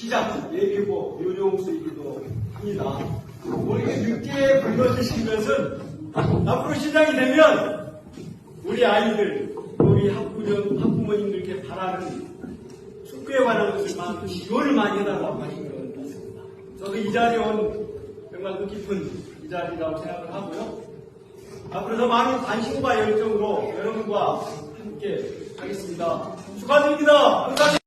시장 예비고 요령수이기도 합니다. 이렇게 늦게 불러주신 것은 앞으로 시장이 되면 우리 아이들, 우리 학부모님들께 바라는 축구에 관한 것을 지원을 많이 해달라고 하신 것 같습니다. 저도 이 자리에 온 정말 뜻깊은 이 자리라고 생각을 하고요. 앞으로 더 많은 관심과 열정으로 여러분과 함께 하겠습니다. 축하드립니다. 감사합니다.